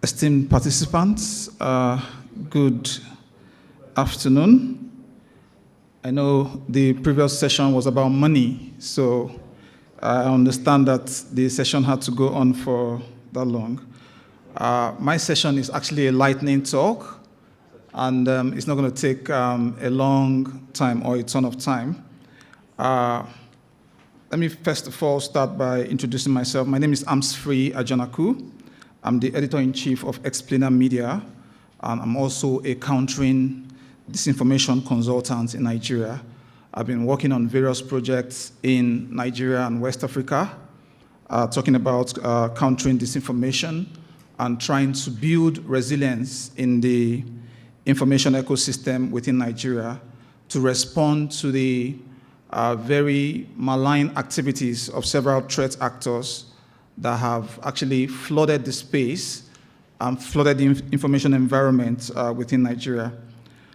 Esteemed participants, good afternoon. I know the previous session was about money, so I understand that the session had to go on for that long. My session is actually a lightning talk, and it's not going to take a long time or a ton of time. Let me first of all start by introducing myself. My name is Armsfree Ajanaku. I'm the editor-in-chief of Explainer Media, and I'm also a countering disinformation consultant in Nigeria. I've been working on various projects in Nigeria and West Africa, talking about countering disinformation and trying to build resilience in the information ecosystem within Nigeria to respond to the very malign activities of several threat actors that have actually flooded the space and flooded the information environment within Nigeria.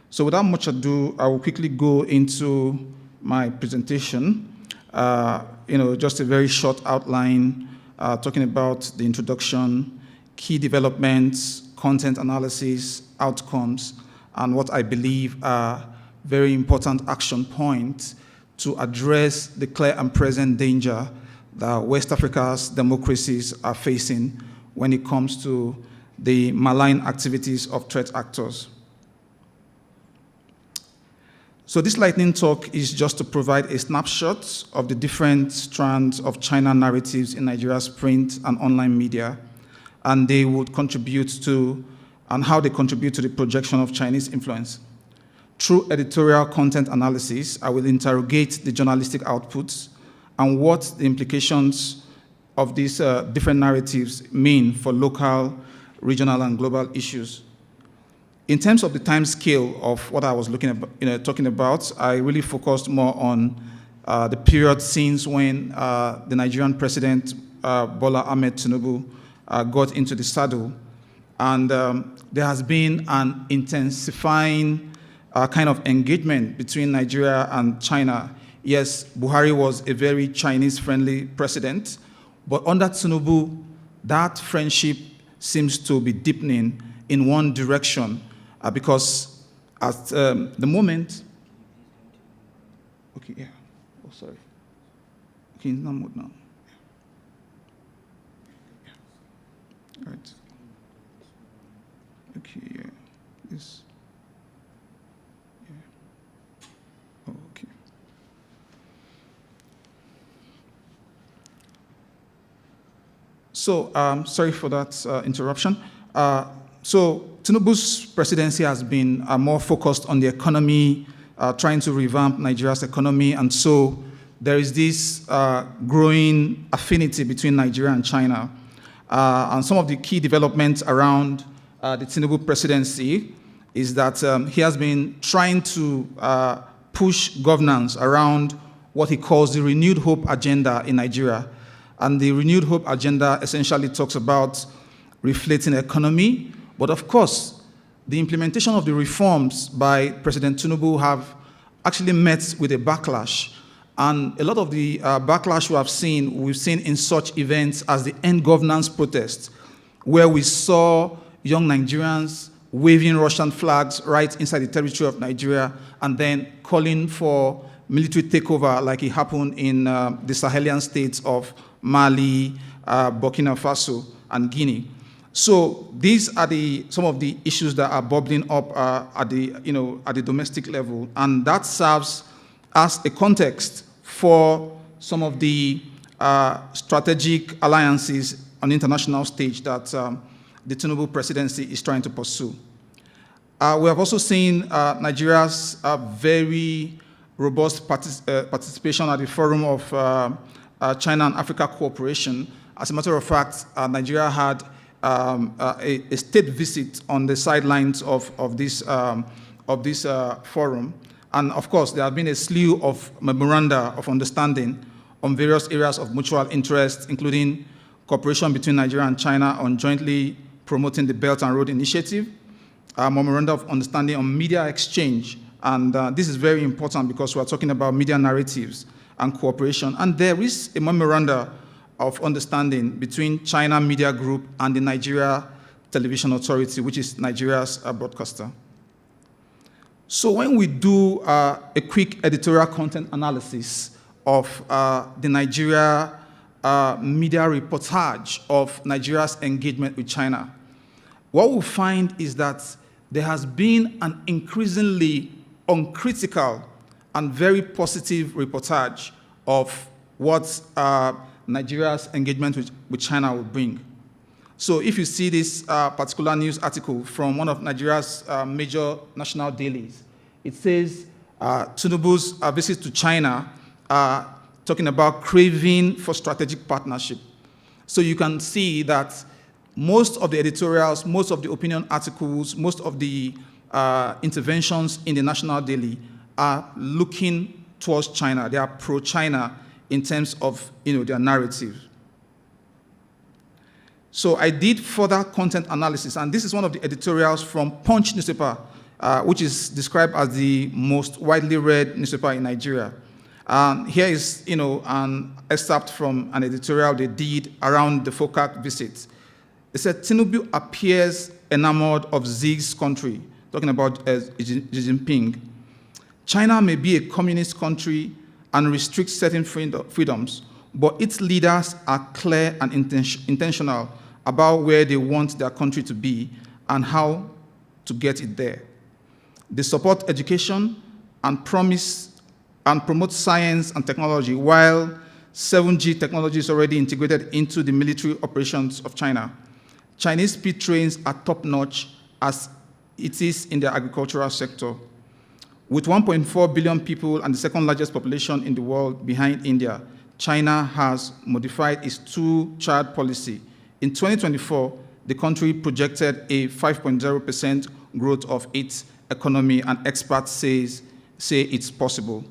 So without much ado, I will quickly go into my presentation. Just a very short outline, talking about the introduction, key developments, content analysis, outcomes, and what I believe are very important action points to address the clear and present danger that West Africa's democracies are facing when it comes to the malign activities of threat actors. So this lightning talk is just to provide a snapshot of the different strands of China narratives in Nigeria's print and online media, and they would contribute to, and how they contribute to the projection of Chinese influence. Through editorial content analysis, I will interrogate the journalistic outputs and what the implications of these different narratives mean for local, regional, and global issues. In terms of the time scale of what I was talking about, I really focused more on the period since when the Nigerian President Bola Ahmed Tinubu got into the saddle. And there has been an intensifying kind of engagement between Nigeria and China. Yes, Buhari was a very Chinese-friendly president, but under Tinubu, that friendship seems to be deepening in one direction because at the moment, okay, yeah, oh, sorry. Okay, no mode now. Yeah. All right. Okay, yeah, this. So, sorry for that interruption. So, Tinubu's presidency has been more focused on the economy, trying to revamp Nigeria's economy, and so there is this growing affinity between Nigeria and China. And some of the key developments around the Tinubu presidency is that he has been trying to push governance around what he calls the Renewed Hope agenda in Nigeria. And the Renewed Hope agenda essentially talks about reflating economy. But of course, the implementation of the reforms by President Tinubu have actually met with a backlash. And a lot of the backlash we've seen in such events as the End Governance protest, where we saw young Nigerians waving Russian flags right inside the territory of Nigeria and then calling for military takeover like it happened in the Sahelian states of Mali, Burkina Faso, and Guinea. So these are some of the issues that are bubbling up at the domestic level, and that serves as a context for some of the strategic alliances on the international stage that the Tinubu presidency is trying to pursue. We have also seen Nigeria's very robust participation at the Forum of China and Africa Cooperation. As a matter of fact, Nigeria had a state visit on the sidelines of this forum. And of course, there have been a slew of memoranda of understanding on various areas of mutual interest, including cooperation between Nigeria and China on jointly promoting the Belt and Road Initiative, memoranda of understanding on media exchange. And this is very important because we're talking about media narratives and cooperation. And there is a memoranda of understanding between China Media Group and the Nigeria Television Authority, which is Nigeria's broadcaster. So when we do a quick editorial content analysis of the Nigeria media reportage of Nigeria's engagement with China, what we'll find is that there has been an increasingly uncritical and very positive reportage of what Nigeria's engagement with China will bring. So if you see this particular news article from one of Nigeria's major national dailies, it says Tinubu's visit to China, talking about craving for strategic partnership. So you can see that most of the editorials, most of the opinion articles, most of the interventions in the national daily are looking towards China. They are pro-China in terms of their narrative. So I did further content analysis, and this is one of the editorials from Punch newspaper, which is described as the most widely read newspaper in Nigeria. Here is an excerpt from an editorial they did around the FOCAC visit. It said, Tinubu appears enamored of Xi's country, talking about Xi Jinping. China may be a communist country and restrict certain freedoms, but its leaders are clear and intentional about where they want their country to be and how to get it there. They support education and promote science and technology, while 7G technology is already integrated into the military operations of China. Chinese speed trains are top-notch as it is in the agricultural sector. With 1.4 billion people and the second largest population in the world behind India, China has modified its two-child policy. In 2024, the country projected a 5.0% growth of its economy, and experts say it's possible.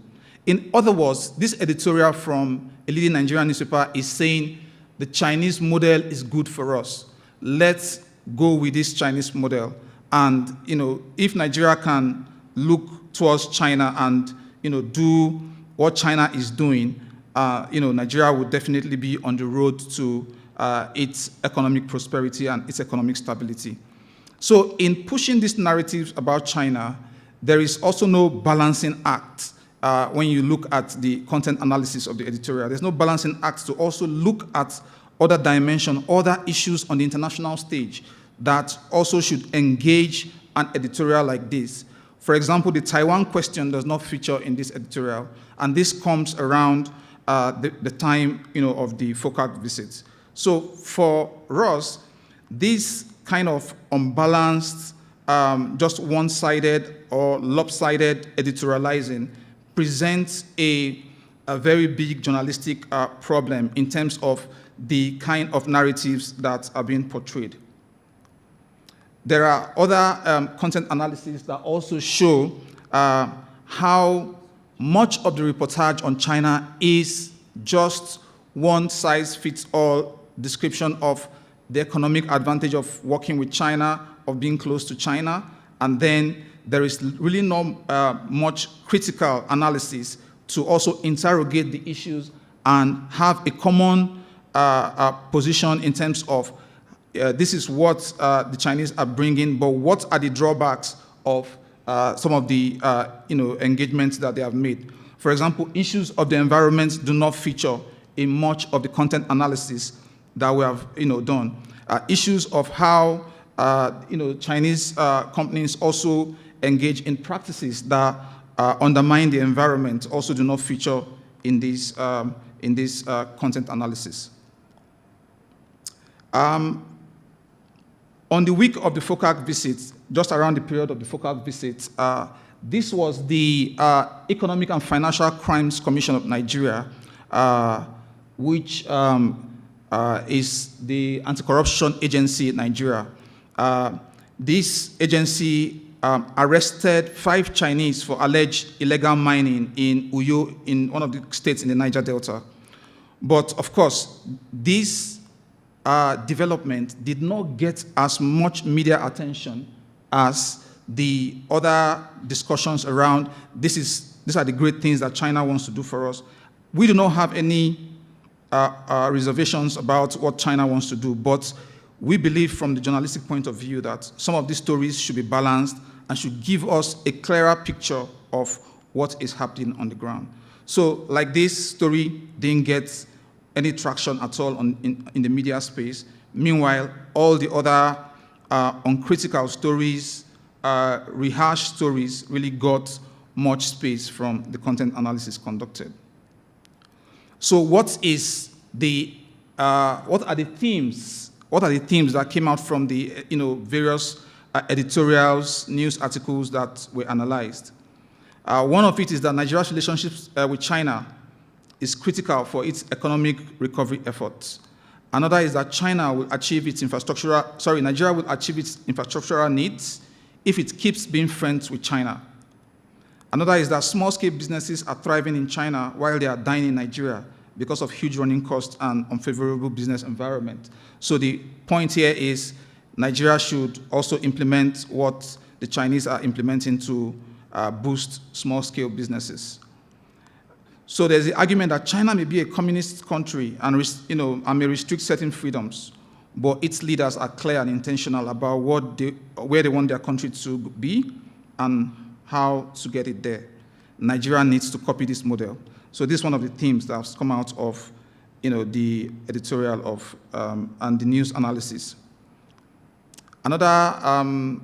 In other words, this editorial from a leading Nigerian newspaper is saying the Chinese model is good for us. Let's go with this Chinese model. And if Nigeria can look towards China and do what China is doing, Nigeria would definitely be on the road to its economic prosperity and its economic stability. So in pushing these narratives about China, there is also no balancing act when you look at the content analysis of the editorial. There's no balancing act to also look at other dimensions, other issues on the international stage that also should engage an editorial like this. For example, the Taiwan question does not feature in this editorial, and this comes around the time of the FOCAC visits. So for us, this kind of unbalanced, just one-sided or lopsided editorializing presents a very big journalistic problem in terms of the kind of narratives that are being portrayed. There are other content analyses that also show how much of the reportage on China is just one-size-fits-all description of the economic advantage of working with China, of being close to China, and then there is really not much critical analysis to also interrogate the issues and have a common position in terms of this is what the Chinese are bringing, but what are the drawbacks of some of the engagements that they have made. For example, issues of the environment do not feature in much of the content analysis that we have done. Issues of how Chinese companies also engage in practices that undermine the environment also do not feature in this content analysis. On the week of the FOCAC visit, just around the period of the FOCAC visit, this was the Economic and Financial Crimes Commission of Nigeria, which is the anti-corruption agency in Nigeria. This agency arrested 5 Chinese for alleged illegal mining in Uyo, in one of the states in the Niger Delta. But of course, this development did not get as much media attention as the other discussions around these are the great things that China wants to do for us. We do not have any reservations about what China wants to do, but we believe from the journalistic point of view that some of these stories should be balanced and should give us a clearer picture of what is happening on the ground. So like this story didn't get any traction at all in the media space. Meanwhile, all the other uncritical stories, rehashed stories really got much space from the content analysis conducted. So what are the themes? What are the themes that came out from the various editorials, news articles that were analyzed? One of it is that Nigeria's relationships with China is critical for its economic recovery efforts. Another is that Nigeria will achieve its infrastructural needs if it keeps being friends with China. Another is that small-scale businesses are thriving in China while they are dying in Nigeria because of huge running costs and unfavorable business environment. So the point here is Nigeria should also implement what the Chinese are implementing to boost small-scale businesses. So there's the argument that China may be a communist country and may restrict certain freedoms, but its leaders are clear and intentional about where they want their country to be and how to get it there. Nigeria needs to copy this model. So this is one of the themes that has come out of the editorial of and the news analysis. Another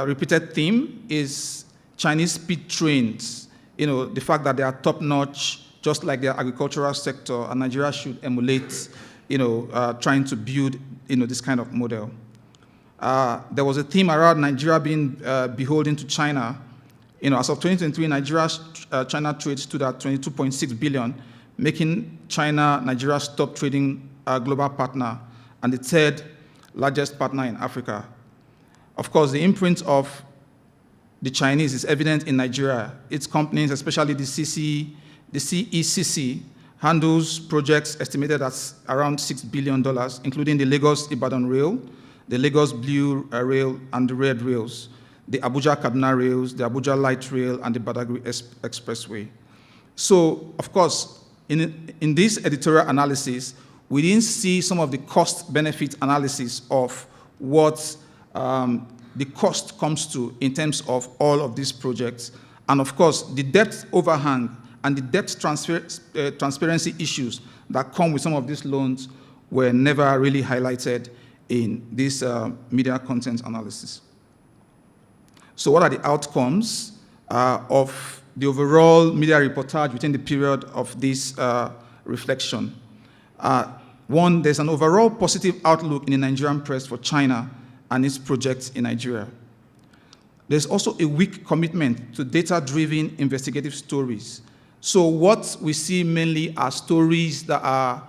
repeated theme is Chinese speed trains. The fact that they are top-notch, just like their agricultural sector, and Nigeria should emulate, trying to build, this kind of model. There was a theme around Nigeria being beholden to China. As of 2023, Nigeria's China trade stood at 22.6 billion, making China Nigeria's top trading global partner and the third largest partner in Africa. Of course, the imprint of the Chinese is evident in Nigeria. Its companies, especially the CECC, handles projects estimated at around $6 billion, including the Lagos-Ibadan Rail, the Lagos Blue Rail, and the Red Rails, the Abuja-Kaduna Rails, the Abuja Light Rail, and the Badagry Expressway. So, of course, in this editorial analysis, we didn't see some of the cost-benefit analysis of what the cost comes to in terms of all of these projects. And of course, the debt overhang and the debt transparency issues that come with some of these loans were never really highlighted in this media content analysis. So what are the outcomes of the overall media reportage within the period of this reflection? One, there's an overall positive outlook in the Nigerian press for China and its projects in Nigeria. There's also a weak commitment to data-driven investigative stories. So what we see mainly are stories that are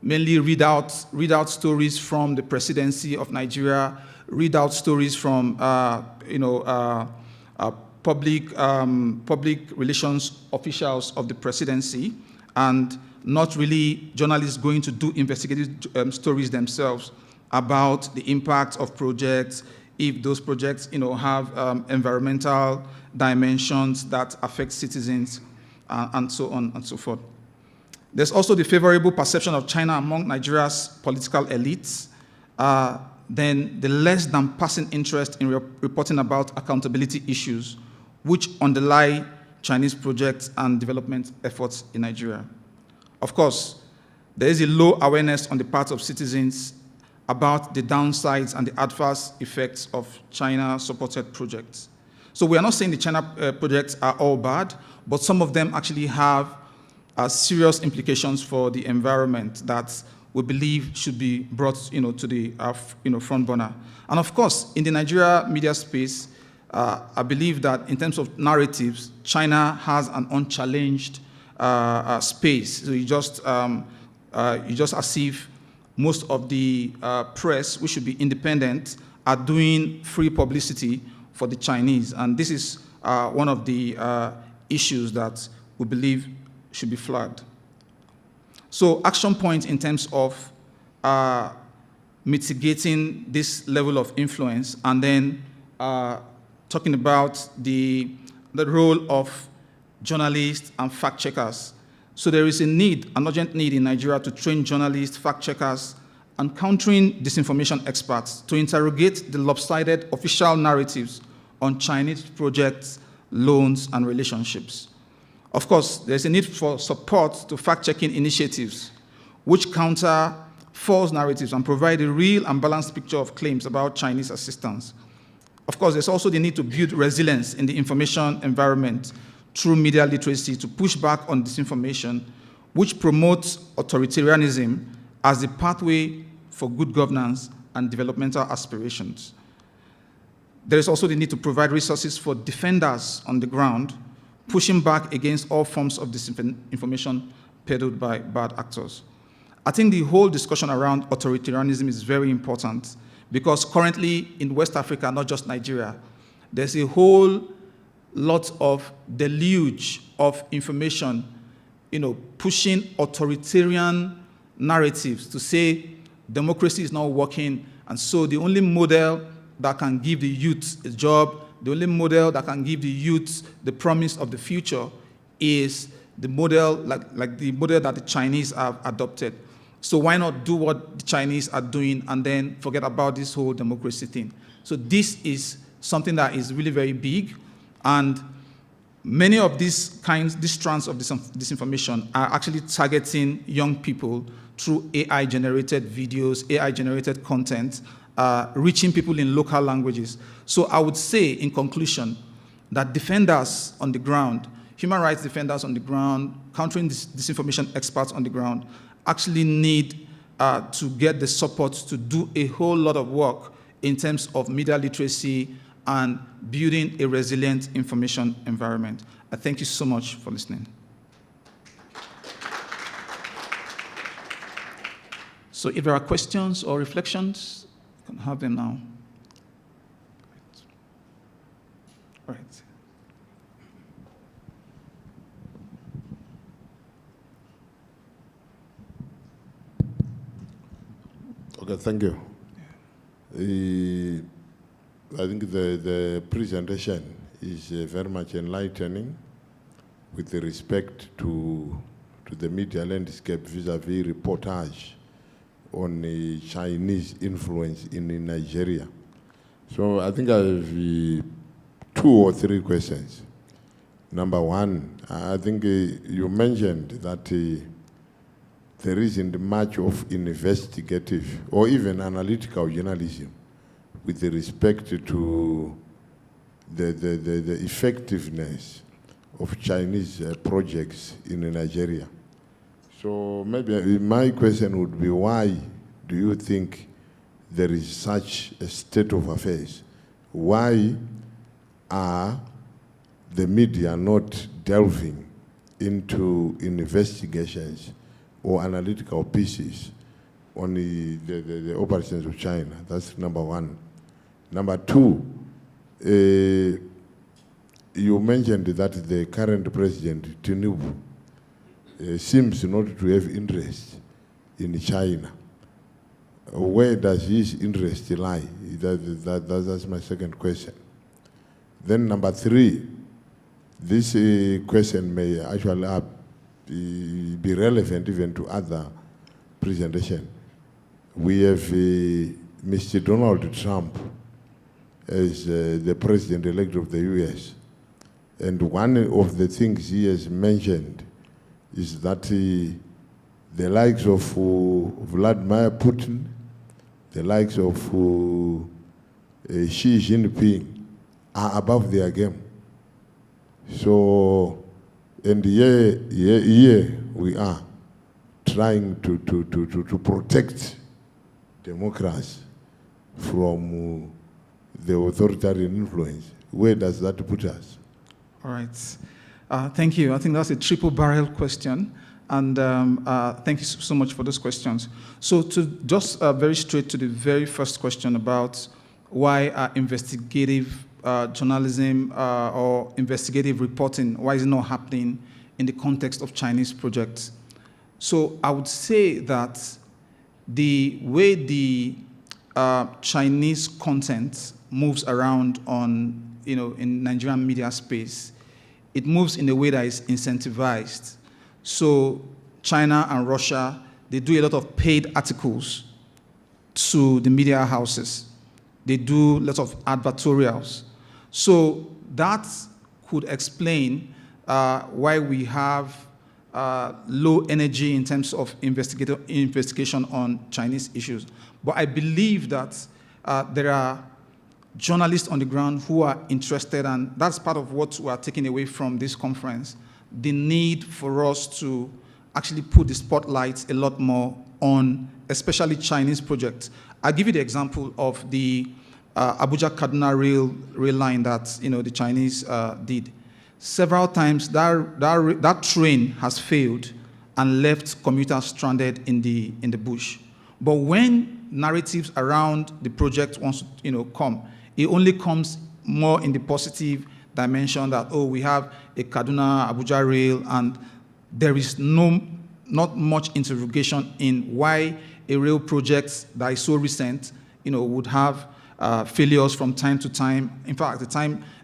mainly readout stories from the presidency of Nigeria, readout stories from public relations officials of the presidency, and not really journalists going to do investigative stories themselves about the impact of projects, if those projects have environmental dimensions that affect citizens, and so on and so forth. There's also the favorable perception of China among Nigeria's political elites, then the less than passing interest in reporting about accountability issues, which underlie Chinese projects and development efforts in Nigeria. Of course, there is a low awareness on the part of citizens about the downsides and the adverse effects of China-supported projects. So we are not saying the China projects are all bad, but some of them actually have serious implications for the environment that we believe should be brought to the front burner. And of course, in the Nigeria media space, I believe that in terms of narratives, China has an unchallenged space. So you just as if most of the press, which should be independent, are doing free publicity for the Chinese. And this is one of the issues that we believe should be flagged. So action points in terms of mitigating this level of influence, and then talking about the role of journalists and fact-checkers. So there is a need, an urgent need in Nigeria to train journalists, fact-checkers, and countering disinformation experts to interrogate the lopsided official narratives on Chinese projects, loans, and relationships. Of course, there's a need for support to fact-checking initiatives which counter false narratives and provide a real and balanced picture of claims about Chinese assistance. Of course, there's also the need to build resilience in the information environment through media literacy to push back on disinformation, which promotes authoritarianism as the pathway for good governance and developmental aspirations. There is also the need to provide resources for defenders on the ground, pushing back against all forms of disinformation peddled by bad actors. I think the whole discussion around authoritarianism is very important because currently in West Africa, not just Nigeria, there's a whole lot of deluge of information, pushing authoritarian narratives to say democracy is not working, and so the only model that can give the youth a job, the only model that can give the youth the promise of the future is the model, like the model that the Chinese have adopted. So why not do what the Chinese are doing and then forget about this whole democracy thing? So this is something that is really very big, and many of these strands of disinformation are actually targeting young people through AI-generated videos, AI-generated content, reaching people in local languages. So I would say, in conclusion, that defenders on the ground, human rights defenders on the ground, countering disinformation experts on the ground, actually need to get the support to do a whole lot of work in terms of media literacy and building a resilient information environment. I thank you so much for listening. So if there are questions or reflections, you can have them now. All right. Okay, thank you. I think the presentation is very much enlightening with respect to the media landscape vis-a-vis reportage on the Chinese influence in Nigeria. So I think I have 2 or 3 questions. Number one, I think you mentioned that there isn't much of investigative or even analytical journalism with respect to the effectiveness of Chinese projects in Nigeria. So maybe my question would be, why do you think there is such a state of affairs? Why are the media not delving into investigations or analytical pieces on the operations of China? That's number one. Number two, you mentioned that the current President, Tinubu, seems not to have interest in China. Where does his interest lie? That's my second question. Then number three, this question may actually be relevant even to other presentations. We have Mr. Donald Trump as the president-elect of the US. And one of the things he has mentioned is that the likes of Vladimir Putin, the likes of Xi Jinping are above their game. So, and here we are trying to protect democracy from the authoritarian influence. Where does that put us? All right. Thank you. I think that's a triple-barrel question. And thank you so much for those questions. So to just very straight to the very first question about why investigative journalism or investigative reporting, why is it not happening in the context of Chinese projects? So I would say that the way the Chinese content moves around on, in Nigerian media space, it moves in a way that is incentivized. So China and Russia, they do a lot of paid articles to the media houses. They do lots of advertorials. So that could explain why we have low energy in terms of investigation on Chinese issues. But I believe that there are journalists on the ground who are interested, and that's part of what we are taking away from this conference, the need for us to actually put the spotlight a lot more on especially Chinese projects. I'll give you the example of the Abuja-Kaduna rail line that the Chinese did. Several times that train has failed and left commuters stranded in the bush. But when narratives around the project wants to come, it only comes more in the positive dimension that, oh, we have a Kaduna-Abuja rail, and there is not much interrogation in why a rail project that is so recent, would have failures from time to time. In fact,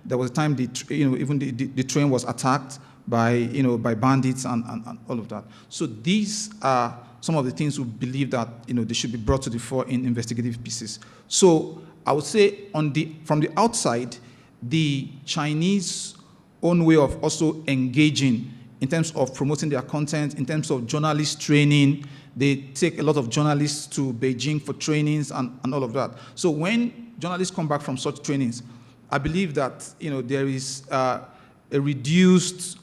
there was a time even the train was attacked by bandits and all of that. So these are some of the things we believe that they should be brought to the fore in investigative pieces. So I would say from the outside, the Chinese own way of also engaging in terms of promoting their content, in terms of journalist training. They take a lot of journalists to Beijing for trainings and all of that. So when journalists come back from such trainings, I believe that there is a reduced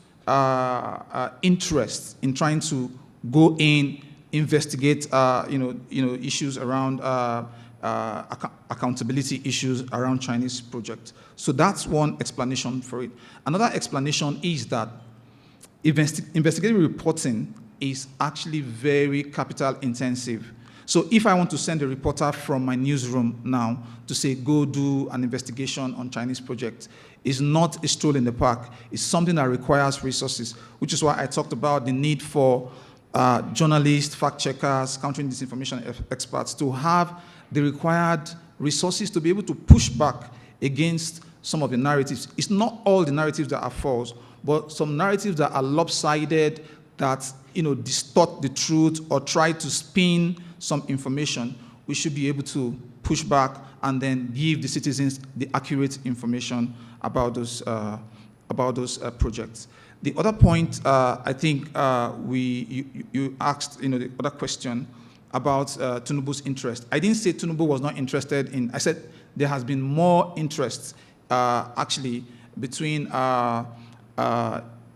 interest in trying to go in, investigate issues around accountability issues around Chinese projects. So that's one explanation for it. Another explanation is that investigative reporting is actually very capital intensive. So if I want to send a reporter from my newsroom now to say, go do an investigation on Chinese projects, it's not a stroll in the park. It's something that requires resources, which is why I talked about the need for journalists, fact checkers, countering disinformation experts to have the required resources to be able to push back against some of the narratives. It's not all the narratives that are false, but some narratives that are lopsided, that distort the truth or try to spin some information. We should be able to push back and then give the citizens the accurate information about those projects. The other point, I think you asked the other question about Tinubu's interest. I didn't say Tinubu was not interested in, I said there has been more interest actually between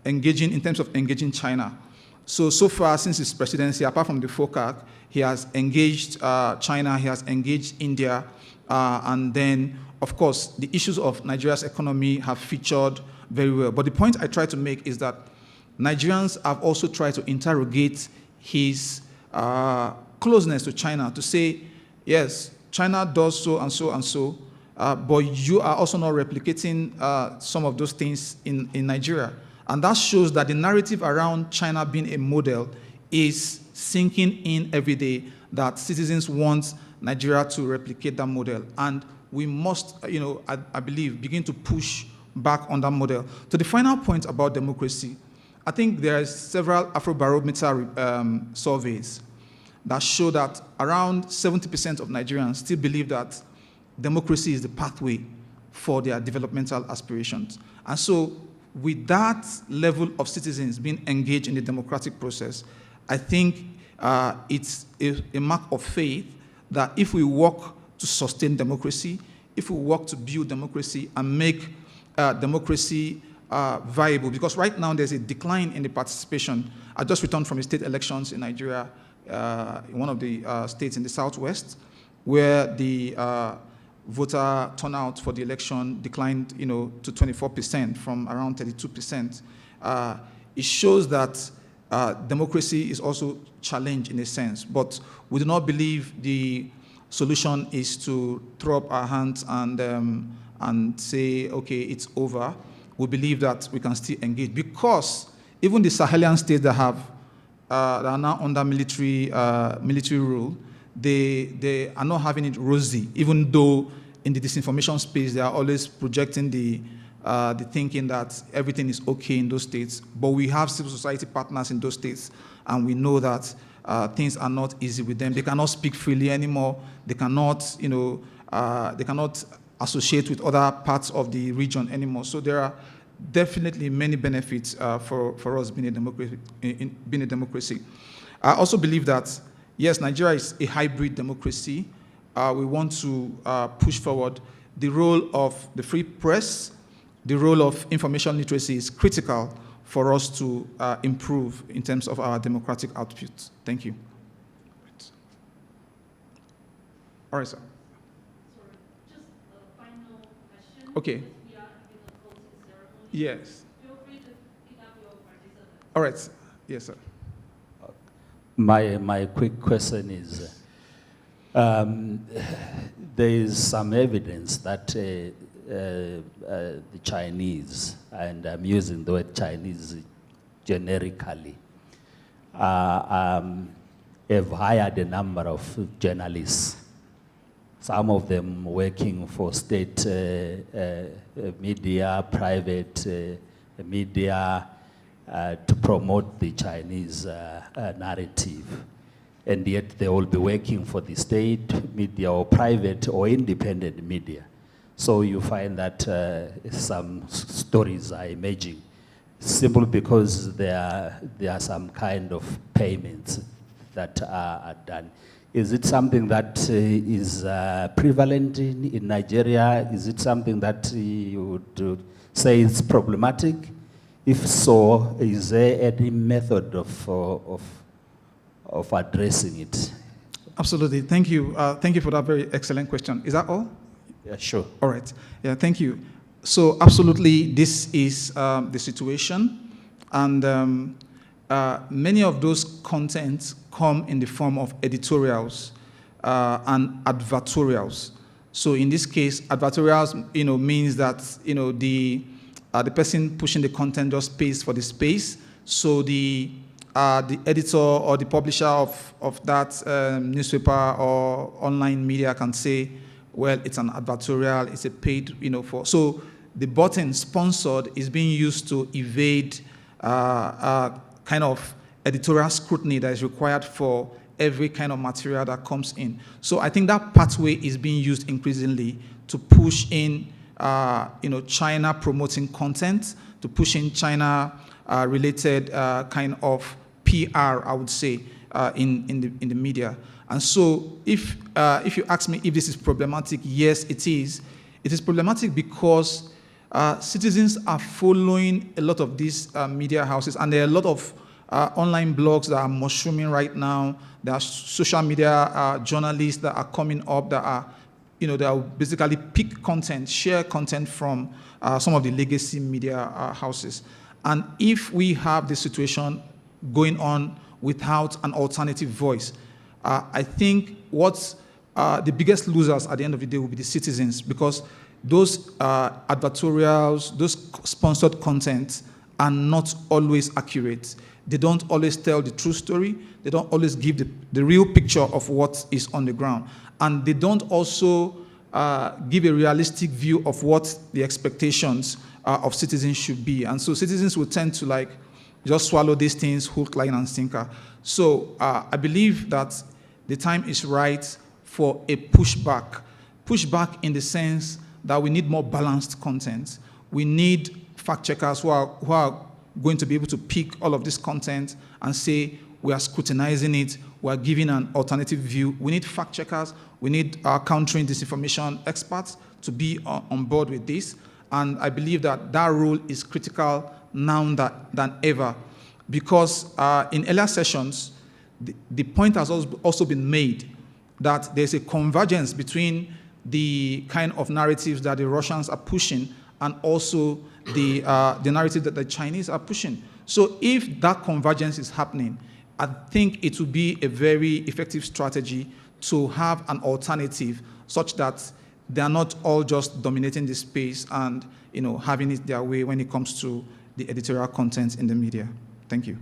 engaging, in terms of engaging China. So far since his presidency, apart from the FOCAC, he has engaged China, he has engaged India, and then, of course, the issues of Nigeria's economy have featured very well. But the point I try to make is that Nigerians have also tried to interrogate his closeness to China, to say, yes, China does so and so and so, but you are also not replicating some of those things in Nigeria. And that shows that the narrative around China being a model is sinking in every day, that citizens want Nigeria to replicate that model. And we must, I believe, begin to push back on that model. To the final point about democracy, I think there are several Afrobarometer surveys that show that around 70% of Nigerians still believe that democracy is the pathway for their developmental aspirations. And so with that level of citizens being engaged in the democratic process, I think it's a mark of faith that if we work to sustain democracy, if we work to build democracy and make democracy viable, because right now there's a decline in the participation. I just returned from the state elections in Nigeria, in one of the states in the southwest, where the voter turnout for the election declined, to 24% from around 32%. It shows that democracy is also challenged in a sense, but we do not believe the solution is to throw up our hands and say, okay, it's over. We believe that we can still engage, because even the Sahelian states that are now under military rule, they are not having it rosy, even though in the disinformation space they are always projecting the thinking that everything is okay in those states. But we have civil society partners in those states, and we know that things are not easy with them. They cannot speak freely anymore. They cannot, they cannot associate with other parts of the region anymore. So there are definitely many benefits for us being a democracy. I also believe that, yes, Nigeria is a hybrid democracy. We want to push forward the role of the free press. The role of information literacy is critical for us to improve in terms of our democratic output. Thank you. All right, sir. Sorry, just a final question. Okay. We are in a closing ceremony. Yes. Feel free to pick up your participants. All right. Yes, sir. My quick question is, there is some evidence that the Chinese, and I'm using the word Chinese generically, have hired a number of journalists, some of them working for state media, private media, to promote the Chinese narrative. And yet they will be working for the state media or private or independent media. So you find that some stories are emerging simply because there are some kind of payments that are done. Is it something that is prevalent in Nigeria? Is it something that you would say is problematic? If so, is there any method of addressing it? Absolutely. Thank you. Thank you for that very excellent question. Is that all? Yeah, sure. All right. Yeah, thank you. So absolutely, this is the situation. And many of those contents come in the form of editorials and advertorials. So in this case, advertorials, means that, the person pushing the content just pays for the space. So the editor or the publisher of that newspaper or online media can say, well, it's an advertorial, it's a paid, for. So the button sponsored is being used to evade kind of editorial scrutiny that is required for every kind of material that comes in. So I think that pathway is being used increasingly to push in, China promoting content, to push in China related kind of PR, I would say, in the media. And so if you ask me if this is problematic, yes, it is. It is problematic because citizens are following a lot of these media houses, and there are a lot of online blogs that are mushrooming right now. There are social media journalists that are coming up that are, that will basically pick content, share content from some of the legacy media houses. And if we have this situation going on without an alternative voice, I think what the biggest losers at the end of the day will be the citizens, because those advertorials, those sponsored content are not always accurate. They don't always tell the true story. They don't always give the real picture of what is on the ground. And they don't also give a realistic view of what the expectations of citizens should be. And so citizens will tend to just swallow these things hook, line, and sinker. So I believe that the time is right for a pushback. Pushback in the sense that we need more balanced content. We need fact checkers who are going to be able to pick all of this content and say, we are scrutinizing it, we are giving an alternative view. We need fact checkers, we need countering disinformation experts to be on board with this. And I believe that role is critical now than ever, because in earlier sessions, the point has also been made that there's a convergence between the kind of narratives that the Russians are pushing and also the narrative that the Chinese are pushing. So if that convergence is happening, I think it will be a very effective strategy to have an alternative such that they are not all just dominating the space and having it their way when it comes to the editorial content in the media. Thank you.